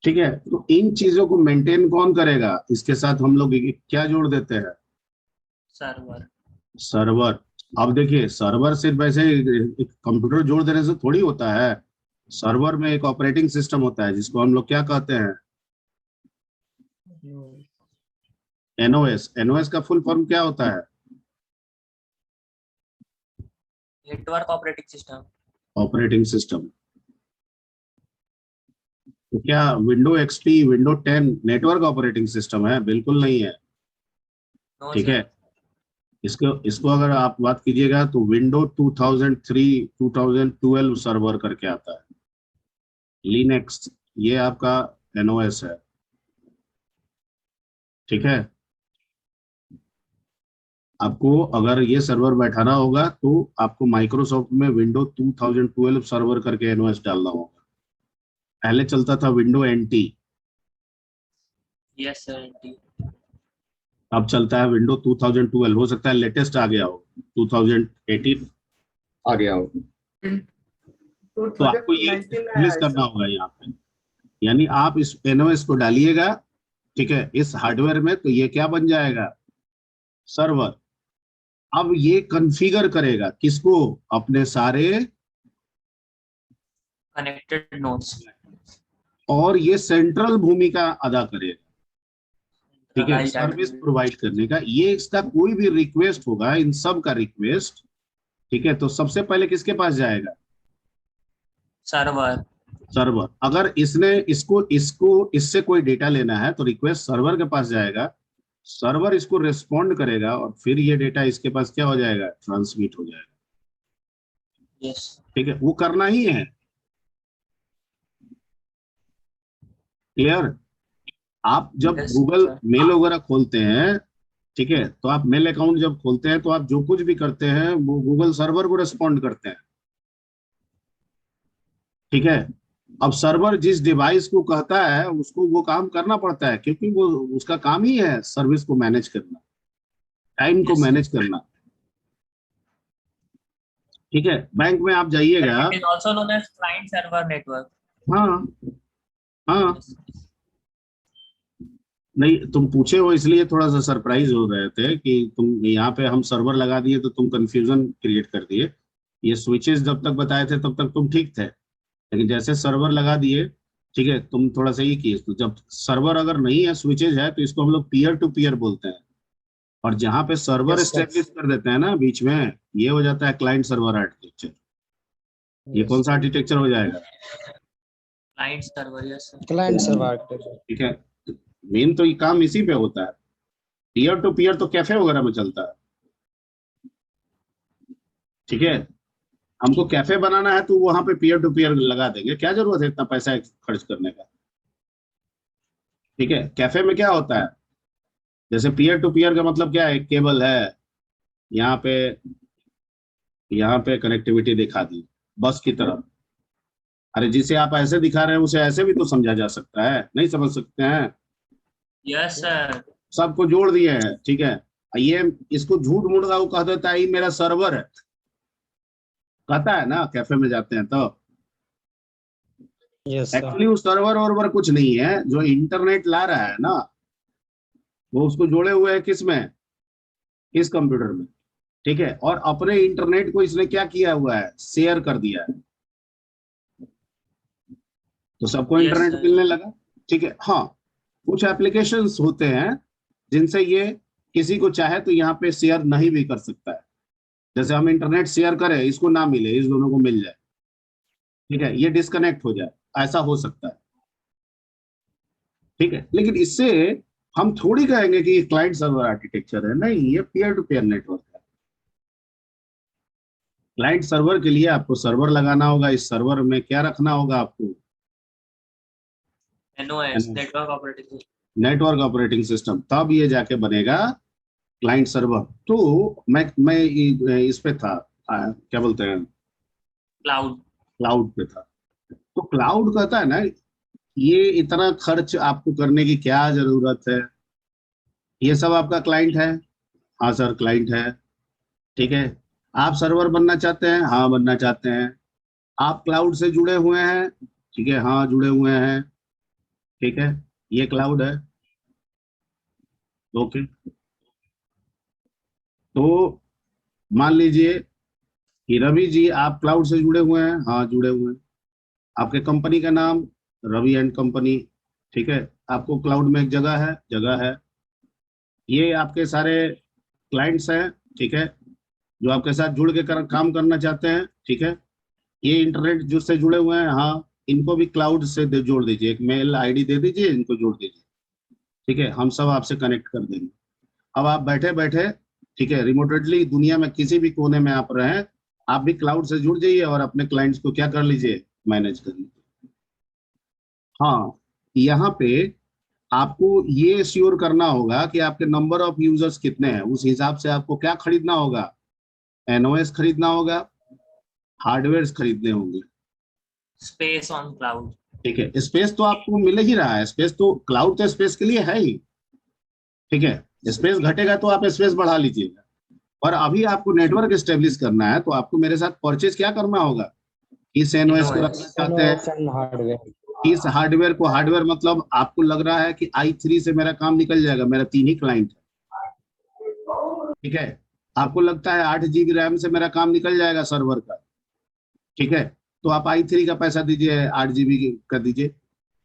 ठीक है, तो इन चीजों को मेंटेन कौन करेगा? इसके साथ हम लोग क्या जोड़ देते हैं? सर्वर। सर्वर। अब देखिए, सर्वर सिर्फ ऐसे एक कंप्यूटर जोड़ देने से थोड़ी होता है। सर्वर में एक ऑपरेटिंग सिस्टम होता है जिसको हम लोग क्या कहते हैं? एनओएस। एनओएस का फुल फॉर्म क्या होता है? Network operating system. Operating system. तो क्या window XP, window 10 network operating system है? बिल्कुल नहीं है। नो ठीक सर। है, इसको इसको अगर आप बात कीजिएगा तो विंडो 2003 2012 सर्वर करके आता है। लिनक्स, ये आपका एनओएस है। ठीक है, आपको अगर ये सर्वर बैठाना होगा तो आपको माइक्रोसॉफ्ट में विंडो 2012 सर्वर करके एनओएस डालना होगा। पहले चलता था विंडो एनटी, यस सर। अब चलता है विंडो 2012। हो सकता है लेटेस्ट आ गया हो, 2018 आ गया हो। तो आपको ये 2019 में एस्टेब्लिश आया करना सर। होगा यहाँ पे। यानी आप इस एनओएस को डालिएगा, ठीक है, इस हार्डवेयर में, तो ये क्या बन जाएगा? सर्वर। अब ये कॉन्फ़िगर करेगा किसको? अपने सारे, कनेक्टेड नोड्स। और ये सेंट्रल भूमिका अदा करेगा। ठीक है, राइट। सर्विस प्रोवाइड करने का। ये इसका कोई भी रिक्वेस्ट होगा, इन सब का रिक्वेस्ट, ठीक है, तो सबसे पहले किसके पास जाएगा? सर्वर। सर्वर। अगर इसने इसको इसको इससे कोई डेटा लेना है तो रिक्वेस्ट सर्वर के पास जाएगा, सर्वर इसको रिस्पॉन्ड करेगा, और फिर ये डेटा इसके पास क्या हो जाएगा? ट्रांसमिट हो जाएगा। यस। ठीक है, वो करना ही है। क्लियर? आप जब यस गूगल सर। मेल वगैरह खोलते हैं, ठीक है, तो आप मेल अकाउंट जब खोलते हैं तो आप जो कुछ भी करते हैं वो गूगल सर्वर को रिस्पॉन्ड करते हैं। ठीक है, अब सर्वर जिस डिवाइस को कहता है उसको वो काम करना पड़ता है, क्योंकि वो उसका काम ही है सर्विस को मैनेज करना, टाइम को यस सर। मैनेज करना। ठीक है, बैंक में आप जाइएगा। It is also known as client server network. हाँ, हाँ। यस। नहीं, तुम पूछे हो इसलिए थोड़ा सा सरप्राइज हो रहे थे कि तुम यहाँ पे हम सर्वर लगा दिए तो तुम कंफ्यूजन क्रिएट कर दिए। ये स्विचेस जब तक बताए थे तब तक तुम ठीक थे, लेकिन जैसे सर्वर लगा दिए, ठीक है, तुम थोड़ा सा ये किए। तो जब सर्वर अगर नहीं है, स्विचेज है, तो इसको हम लोग पीयर टू पीयर बोलते हैं। और जहां पे सर्वर यस सर। स्टेब्लिश कर देते हैं ना बीच में, ये हो जाता है क्लाइंट सर्वर आर्किटेक्चर। ये कौन सा आर्किटेक्चर हो जाएगा? Client server. Yes sir. Client server architecture. ठीक है, मेन तो ये काम इसी पे होता है। पीयर टू पीयर तो कैफे वगैरह में चलता है। ठीक है, हमको कैफे बनाना है तो वहां पे पीयर टू पीयर लगा देंगे, क्या जरूरत है इतना पैसा खर्च करने का? ठीक है, कैफे में क्या होता है? जैसे पीयर टू पीयर का मतलब क्या है? केबल है यहाँ पे, यहाँ पे कनेक्टिविटी दिखा दी बस की तरह। अरे जिसे आप ऐसे दिखा रहे हैं उसे ऐसे भी तो समझा जा सकता है, नहीं समझ सकते हैं? Yes sir. सबको जोड़ दिए हैं। ठीक है, ये इसको झूठ मूठ का वो कह देता है ये मेरा सर्वर है, कहता है ना कैफे में जाते हैं तो। Yes sir. एक्चुअली वो सर्वर और कुछ नहीं है, जो इंटरनेट ला रहा है ना, वो उसको जोड़े हुए है किस में? इस कंप्यूटर में। ठीक है, और अपने इंटरनेट को इसने क्या किया हुआ है? शेयर कर दिया है, तो सबको यस इंटरनेट सर। मिलने लगा। ठीक है, हाँ, कुछ एप्लीकेशंस होते हैं जिनसे ये किसी को चाहे तो यहाँ पे शेयर नहीं भी कर सकता है। जैसे हम इंटरनेट शेयर करें, इसको ना मिले, इस दोनों को मिल जाए, ठीक है, ये डिस्कनेक्ट हो जाए, ऐसा हो सकता है। ठीक है, लेकिन इससे हम थोड़ी कहेंगे कि ये क्लाइंट सर्वर आर्किटेक्चर है, नहीं, ये पीयर टू पीयर नेटवर्क है। क्लाइंट सर्वर के लिए आपको सर्वर लगाना होगा, इस सर्वर में क्या रखना होगा आपको? NOS network operating system. Network operating system, तब ये जाके बनेगा क्लाइंट सर्वर। तो मैं इस पे था, क्या बोलते हैं, क्लाउड। क्लाउड पे था। तो क्लाउड कहता है ना, ये इतना खर्च आपको करने की क्या जरूरत है? ये सब आपका क्लाइंट है। हाँ सर, क्लाइंट है। ठीक है, आप सर्वर बनना चाहते हैं? हाँ, बनना चाहते हैं। आप क्लाउड से जुड़े हुए हैं? ठीक है, हाँ, जुड़े हुए हैं। ठीक है, ये क्लाउड है। ओके, तो मान लीजिए कि रवि जी आप क्लाउड से जुड़े हुए हैं। हाँ, जुड़े हुए हैं। आपके कंपनी का नाम रवि एंड कंपनी। ठीक है, आपको क्लाउड में एक जगह है। ये आपके सारे क्लाइंट्स हैं। ठीक है, जो आपके साथ जुड़ के काम करना चाहते हैं। ठीक है, ये इंटरनेट जिससे जुड़े हुए हैं, हाँ, इनको भी क्लाउड से जोड़ दीजिए। एक मेल आईडी दे दीजिए, इनको जोड़ दीजिए। ठीक है, हम सब आपसे कनेक्ट कर देंगे। अब आप बैठे बैठे, ठीक है, रिमोटेडली दुनिया में किसी भी कोने में आप रहें, आप भी क्लाउड से जुड़ जाइए और अपने क्लाइंट्स को क्या कर लीजिए, मैनेज कर लीजिए। हाँ, यहाँ पे आपको ये श्योर करना होगा कि आपके नंबर ऑफ यूजर्स कितने हैं। उस हिसाब से आपको क्या खरीदना होगा, एनओएस खरीदना होगा, हार्डवेयर खरीदने होंगे। Space on cloud. ठीक है, स्पेस तो आपको मिल ही रहा है। स्पेस तो क्लाउड तो स्पेस के लिए है ही। ठीक है, स्पेस घटेगा तो आप स्पेस बढ़ा लीजिएगा। और अभी आपको नेटवर्क स्टेब्लिश करना है, तो आपको मेरे साथ परचेज क्या करना होगा। इस एनओएस को रखना एनओएस। चाहते हैं, इस हार्डवेयर को, हार्डवेयर मतलब आपको लग रहा है कि i3 से मेरा काम निकल जाएगा, मेरा 3 ही क्लाइंट है। ठीक है, आपको लगता है 8 GB रैम से मेरा काम निकल जाएगा सर्वर का। ठीक है, तो आप i3 का पैसा दीजिए, 8 GB का दीजिए।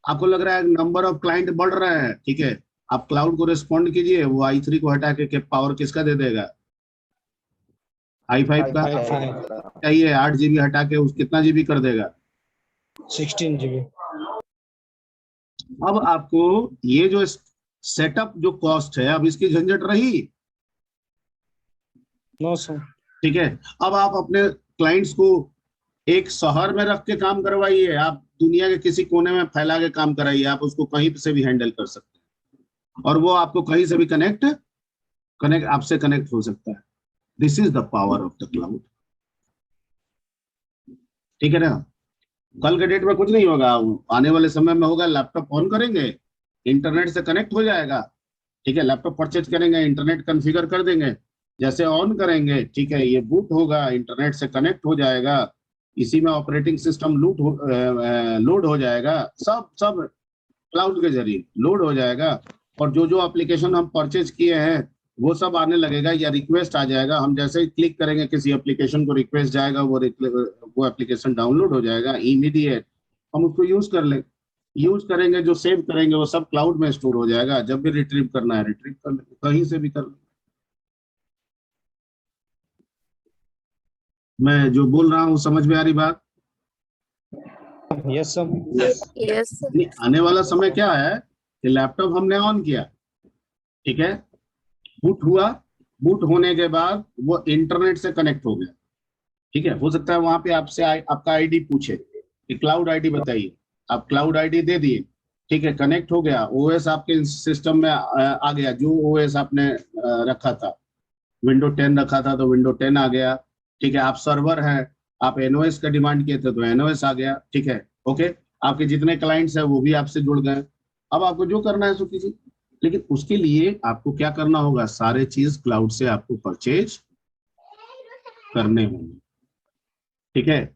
आपको लग रहा है नंबर ऑफ क्लाइंट बढ़ रहे हैं। ठीक है, आप क्लाउड को रिस्पॉन्ड कीजिए, वो i3 को हटा के पावर किसका दे देगा, i5 का। चाहिए 8 GB हटा के उस कितना जीबी कर देगा, 16 GB। अब आपको ये जो सेटअप जो कॉस्ट है, अब इसकी झंझट रही। No sir. ठीक है, अब आप अपने क्लाइंट्स को एक शहर में रख के काम करवाइए, आप दुनिया के किसी कोने में फैला के काम कराइए, आप उसको कहीं से भी हैंडल कर सकते हैं और वो आपको कहीं से भी कनेक्ट आपसे कनेक्ट हो सकता है। This is the power of the cloud. ठीक है ना, कल के डेट में कुछ नहीं होगा, आने वाले समय में होगा, लैपटॉप ऑन करेंगे, इंटरनेट से कनेक्ट हो जाएगा। ठीक है, लैपटॉप परचेज करेंगे, इंटरनेट कॉन्फ़िगर कर देंगे, जैसे ऑन करेंगे, ठीक है, ये बूट होगा, इंटरनेट से कनेक्ट हो जाएगा, इसी में ऑपरेटिंग सिस्टम लोड हो जाएगा, सब सब क्लाउड के जरिए लोड हो जाएगा। और जो जो एप्लीकेशन हम परचेज किए हैं वो सब आने लगेगा, या रिक्वेस्ट आ जाएगा। हम जैसे ही क्लिक करेंगे किसी एप्लीकेशन को, रिक्वेस्ट जाएगा, वो एप्लीकेशन डाउनलोड हो जाएगा इमीडिएट, हम उसको यूज करेंगे, जो सेव करेंगे वो सब क्लाउड में स्टोर हो जाएगा। जब भी रिट्रीव करना है रिट्रीव कर लेंगे, कहीं से भी कर लेंगे। मैं जो बोल रहा हूँ समझ में आ रही बात। Yes sir. यस नहीं, आने वाला समय क्या है कि लैपटॉप हमने ऑन किया, ठीक है, बूट हुआ, बूट होने के बाद वो इंटरनेट से कनेक्ट हो गया। ठीक है, हो सकता है वहां पे आपसे आपका आईडी पूछे कि क्लाउड आईडी बताइए, आप क्लाउड आईडी दे दिए। ठीक है, कनेक्ट हो गया, ओएस आपके सिस्टम में आ गया, जो ओएस आपने रखा था, विंडो 10 रखा था तो विंडो 10 आ गया। ठीक है, आप सर्वर है, आप एनओएस का डिमांड किए थे तो एनओएस आ गया। ठीक है, ओके, आपके जितने क्लाइंट्स हैं वो भी आपसे जुड़ गए। अब आपको जो करना है सो कीजिए, लेकिन उसके लिए आपको क्या करना होगा, सारे चीज क्लाउड से आपको परचेज करने होंगे। ठीक है,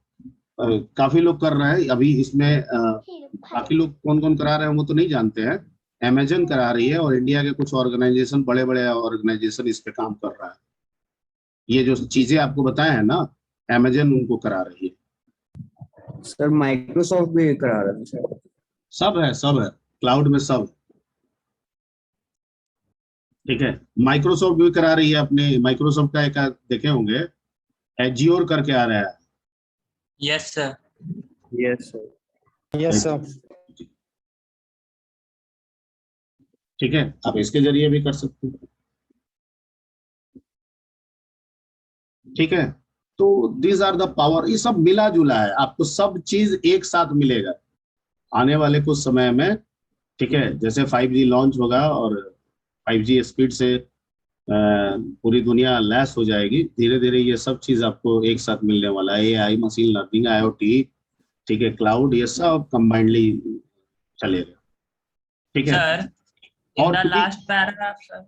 काफी लोग कर रहे हैं अभी इसमें, बाकी लोग कौन कौन करा रहे हैं वो तो नहीं जानते हैं। अमेजन करा रही है और इंडिया के कुछ ऑर्गेनाइजेशन, बड़े बड़े ऑर्गेनाइजेशन इस पे काम कर रहा है। ये जो चीजें आपको बताए हैं ना, अमेजन उनको करा रही है। सर माइक्रोसॉफ्ट भी करा रहा है सर। सब है क्लाउड में, सब। ठीक है, माइक्रोसॉफ्ट भी करा रही है अपने, माइक्रोसॉफ्ट का एक देखे होंगे, एजियोर करके आ रहा है। Yes sir. Yes sir. Yes sir. ठीक है, आप इसके जरिए भी कर सकते हैं। ठीक है, तो दीज आर द पावर, ये सब मिला जुला है, आपको सब चीज एक साथ मिलेगा आने वाले कुछ समय में। ठीक है, जैसे 5G लॉन्च होगा और 5G स्पीड से पूरी दुनिया लैस हो जाएगी, धीरे धीरे ये सब चीज आपको एक साथ मिलने वाला है। एआई, मशीन लर्निंग, आईओटी, ठीक है, क्लाउड, ये सब कंबाइंडली चलेगा। ठीक है, Sir, in और the क्योंकि last paragraph, sir,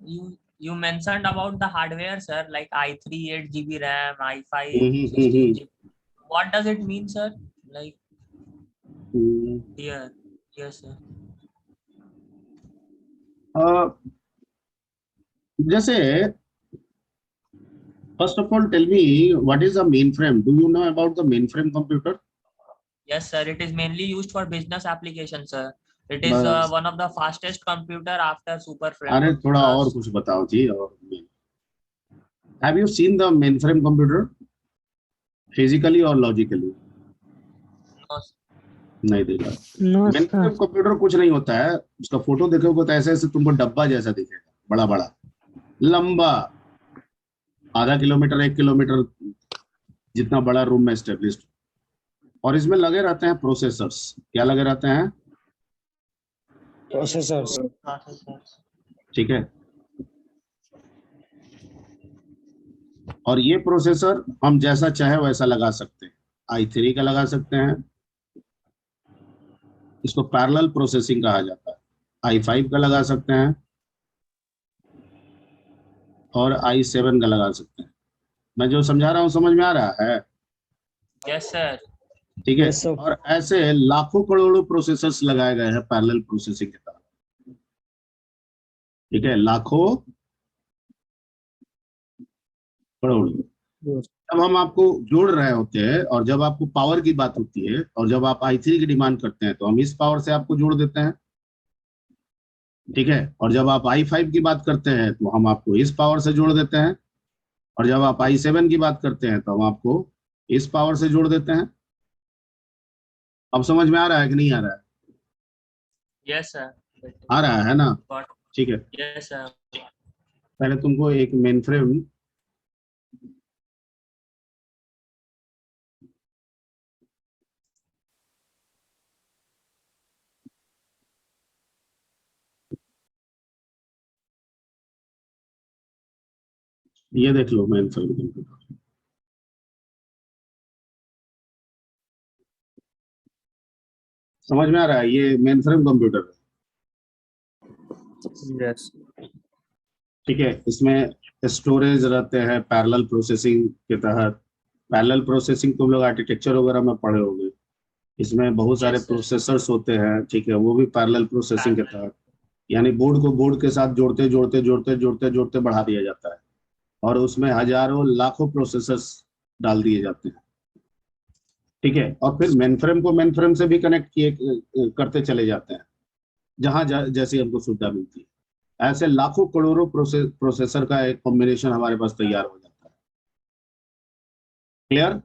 you mentioned about the hardware, sir, like i3 8 GB RAM, i5 16 GB. What does it mean, sir? Like here, yes, sir. जैसे first of all tell me what is a mainframe? Do you know about the mainframe computer? Yes, sir. It is mainly used for business application, sir. It is बस one of the fastest computer after super अरे थोड़ा और कुछ बताओ जी। और have you seen the mainframe computer physically or logically? No, नहीं देखा। No, mainframe computer कुछ नहीं होता है, उसका फोटो देखोगे तो ऐसे ऐसे तुमको डब्बा जैसा दिखेगा, बड़ा बड़ा लंबा, आधा किलोमीटर 1 किलोमीटर जितना बड़ा रूम में एस्टेब्लिश्ड, और इसमें लगे रहते हैं प्रोसेसर्स। क्या लगे रहते हैं? processors. ठीक है। और ये प्रोसेसर हम जैसा चाहे वैसा लगा सकते हैं। i3 का लगा सकते हैं, इसको पैरेलल प्रोसेसिंग कहा जाता है। i5 का लगा सकते हैं और i7 का लगा सकते हैं। मैं जो समझा रहा हूँ समझ में आ रहा है? yes, sir. ठीक है। Yes, sir. और ऐसे लाखों करोड़ों प्रोसेसर्स लगाए गए हैं पैरेलल प्रोसेसिंग के तहत। ठीक है, लाखों करोड़ों। जब हम आपको जोड़ रहे होते हैं और जब आपको पावर की बात होती है और जब आप i3 की डिमांड करते हैं तो हम इस पावर से आपको जोड़ देते हैं। ठीक है। और जब आप i5 की बात करते हैं तो हम आपको इस पावर से जोड़ देते हैं। और जब आप i7 की बात करते हैं तो हम आपको इस पावर से जोड़ देते हैं। अब समझ में आ रहा है कि नहीं आ रहा है? Yes, sir. आ रहा है ना? Got- ठीक है। Yes, sir. पहले तुमको एक मेन फ्रेम ये देख लो, मेन फ्रेम कंप्यूटर। समझ में आ रहा है? ये मेन फ्रेम कंप्यूटर है। Yes. ठीक है। इसमें स्टोरेज रहते हैं पैरेलल प्रोसेसिंग के तहत। पैरेलल प्रोसेसिंग तुम लोग आर्किटेक्चर वगैरह में पढ़े होंगे। इसमें बहुत सारे Yes, sir. प्रोसेसर्स होते हैं। ठीक है, वो भी पैरेलल प्रोसेसिंग के तहत, यानी बोर्ड को बोर्ड के साथ जोड़ते जोड़ते जोड़ते जोड़ते जोड़ते बढ़ा दिया जाता है और उसमें हजारों लाखों प्रोसेसर्स डाल दिए जाते हैं। ठीक है। और फिर मेनफ्रेम को मेनफ्रेम से भी कनेक्ट किए करते चले जाते हैं जहां जैसी हमको सुविधा मिलती है। ऐसे लाखों करोड़ों प्रोसेसर का एक कॉम्बिनेशन हमारे पास तैयार हो जाता है। क्लियर?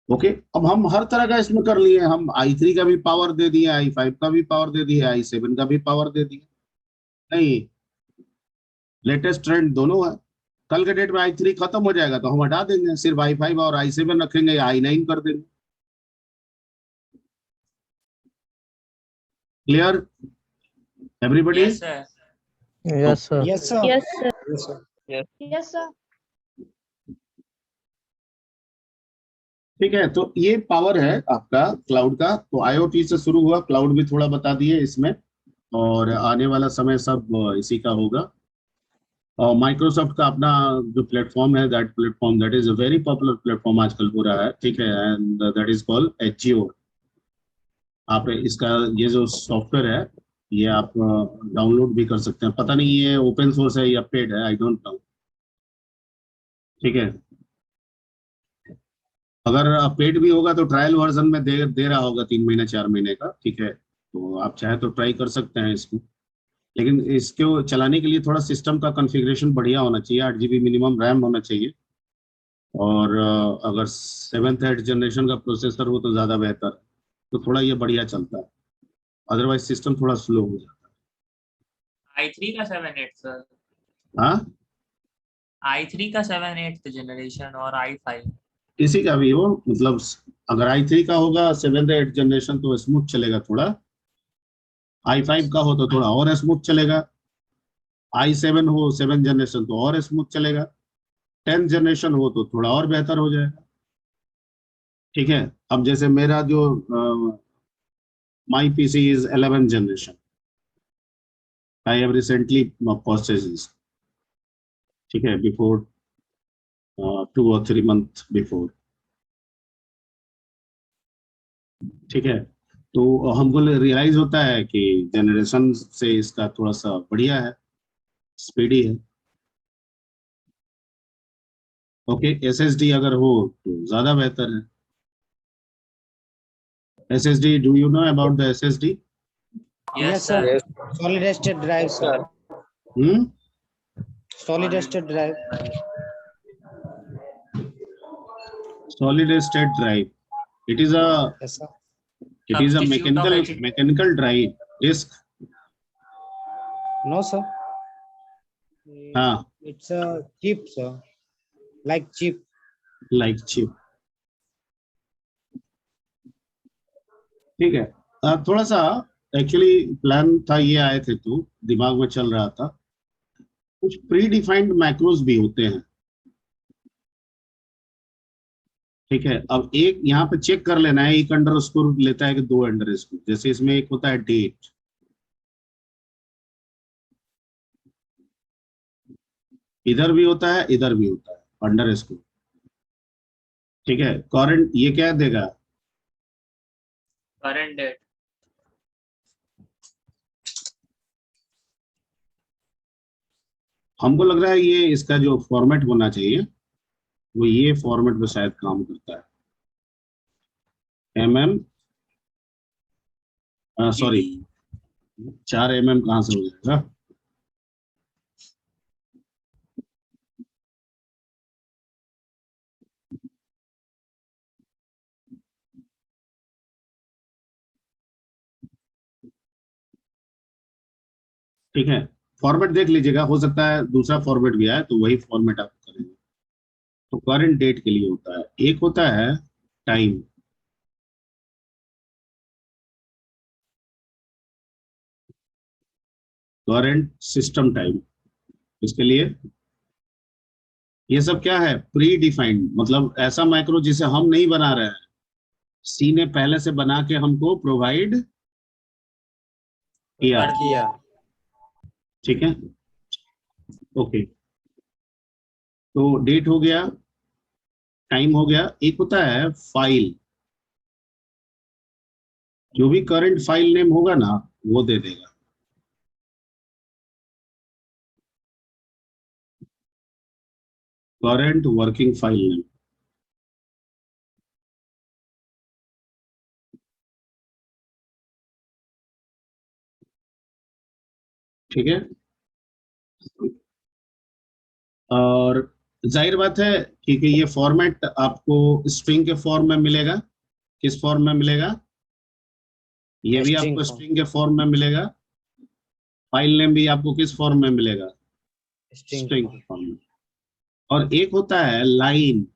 ओके। अब हम हर तरह का इसमें कर लिए। हम i3 का भी पावर दे दिए, i5 का भी पावर दे दिए, i7 का भी पावर दे दिए। नहीं, लेटेस्ट ट्रेंड दोनों है। कल के डेट में i3 खत्म हो जाएगा तो हम हटा देंगे, सिर्फ i5 और i7 रखेंगे या i9 कर देंगे। Clear everybody? Yes, sir. Yes, sir. Yes, sir. Yes, sir. Yes, sir. Yes, sir. ठीक है। तो ये पावर है आपका क्लाउड का। तो IoT से शुरू हुआ, क्लाउड भी थोड़ा बता दिए इसमें, और आने वाला समय सब इसी का होगा। और माइक्रोसॉफ्ट का अपना जो प्लेटफॉर्म है, that is a very popular platform आजकल हो रहा है। ठीक है, and that is called Azure। आप इसका ये जो सॉफ्टवेयर है ये आप डाउनलोड भी कर सकते हैं। पता नहीं ये ओपन सोर्स है या पेड है, आई डोंट नो। ठीक है। अगर पेड भी होगा तो ट्रायल वर्जन में दे रहा होगा 3 महीने 4 महीने का। ठीक है, तो आप चाहे तो ट्राई कर सकते हैं इसको। लेकिन इसको चलाने के लिए थोड़ा सिस्टम का कॉन्फ़िगरेशन बढ़िया होना चाहिए। 8 GB मिनिमम रैम होना चाहिए, और अगर 7th 8th जनरेशन का प्रोसेसर हो तो ज़्यादा बेहतर है, तो थोड़ा ये बढ़िया चलता है। अदरवाइज सिस्टम थोड़ा स्लो हो जाता i3 का 7/8, sir. है। हाँ, i3 का 7/8 जनरेशन और i5. किसी का भी हो, मतलब अगर i3 का होगा 7th 8th जनरेशन तो स्मूथ चलेगा थोड़ा, i5 का हो तो थोड़ा और स्मूथ चलेगा, i7 हो 7th जनरेशन तो और स्मूथ चलेगा, 10th जनरेशन हो तो थोड़ा और बेहतर हो जाएगा। ठीक है। अब जैसे मेरा जो my PC is 11th generation, I have recently purchased. ठीक है, बिफोर 2 or 3 months बिफोर। ठीक है। तो हमको रियलाइज होता है कि जनरेशन से इसका थोड़ा सा बढ़िया है, स्पीडी है। ओके, एसएसडी अगर हो तो ज्यादा बेहतर है। SSD, do you know about the SSD? Yes, sir. Yes. Solid state drive, sir. Hmm Solid state drive. solid state drive, it is a Yes, sir. Substitute of mechanical drive disk. No, sir. हाँ, It's a chip, sir. Like chip. like chip. ठीक है। थोड़ा सा actually plan था, ये आए थे तो दिमाग में चल रहा था, कुछ प्री डिफाइंड मैक्रोज भी होते हैं। ठीक है, अब एक यहाँ पे चेक कर लेना है, एक अंडर स्कोर लेता है कि दो अंडर स्कोर। जैसे इसमें एक होता है डेट, इधर भी होता है, इधर भी होता है अंडर स्कोर। ठीक है, करंट ये क्या देगा? Current date. हमको लग रहा है ये इसका जो फॉर्मेट होना चाहिए वो ये फॉर्मेट में शायद काम करता है। सॉरी, 4 mm कहाँ से हो जाएगा? ठीक है, फॉर्मेट देख लीजिएगा, हो सकता है दूसरा फॉर्मेट भी आए तो वही फॉर्मेट आप करेंगे। तो करंट डेट के लिए होता है, एक होता है टाइम, करंट सिस्टम टाइम। इसके लिए ये सब क्या है? प्री डिफाइंड, मतलब ऐसा माइक्रो जिसे हम नहीं बना रहे हैं, सी ने पहले से बना के हमको प्रोवाइड किया। कर दिया। ठीक है, ओके। तो डेट हो गया, टाइम हो गया, एक होता है फाइल। जो भी करंट फाइल नेम होगा ना वो दे देगा। Current working file name. ठीक है, और जाहिर बात है कि ये फॉर्मेट आपको स्ट्रिंग के फॉर्म में मिलेगा। किस फॉर्म में मिलेगा? ये भी String आपको form. स्ट्रिंग के फॉर्म में मिलेगा। फाइल नेम भी आपको किस फॉर्म में मिलेगा? String string form. के फॉर्म में। और एक होता है लाइन,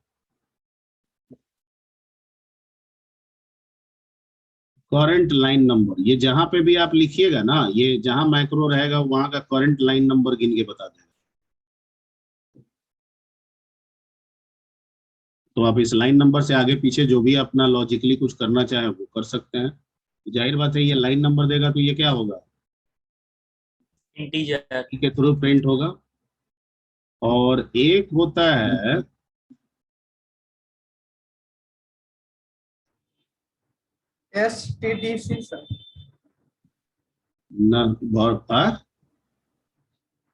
करंट लाइन नंबर। ये जहां पे भी आप लिखिएगा ना, ये जहां मैक्रो रहेगा वहां का करंट लाइन नंबर गिन के बता देगा। तो आप इस लाइन नंबर से आगे पीछे जो भी अपना लॉजिकली कुछ करना चाहे वो कर सकते हैं। जाहिर बात है ये लाइन नंबर देगा तो ये क्या होगा? Integer. के थ्रू प्रिंट होगा। और एक होता है STDC, sir.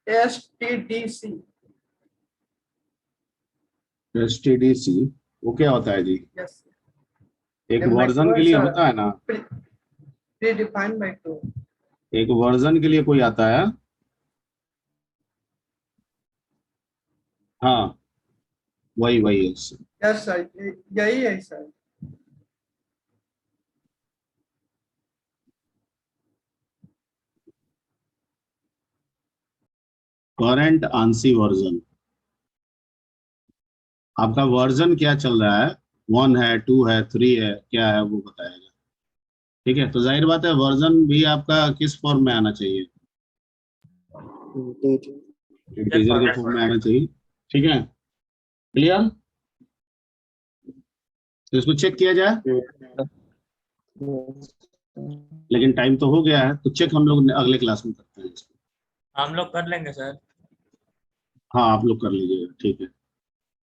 STDC. एसटीडीसी, वो क्या होता है जी? Yes. एक The वर्जन के micros लिए are होता है ना, Predefined micro. एक वर्जन के लिए कोई आता है। हाँ, वही वही है। Yes, sir. यही है sir. करंट आंसी वर्जन, आपका वर्जन क्या चल रहा है? 1 है, 2 है, 3 है, क्या है वो बताएगा। ठीक है, तो जाहिर बात है वर्जन भी आपका किस फॉर्म में आना चाहिए? इंटीजर के फॉर्म में आना चाहिए। ठीक है, क्लियर? तो इसको चेक किया जाए, लेकिन टाइम तो हो गया है, तो चेक हम लोग अगले क्लास में करते हैं इसको। हम लोग कर लेंगे सर। हाँ, आप लोग कर लीजिएगा, ठीक है।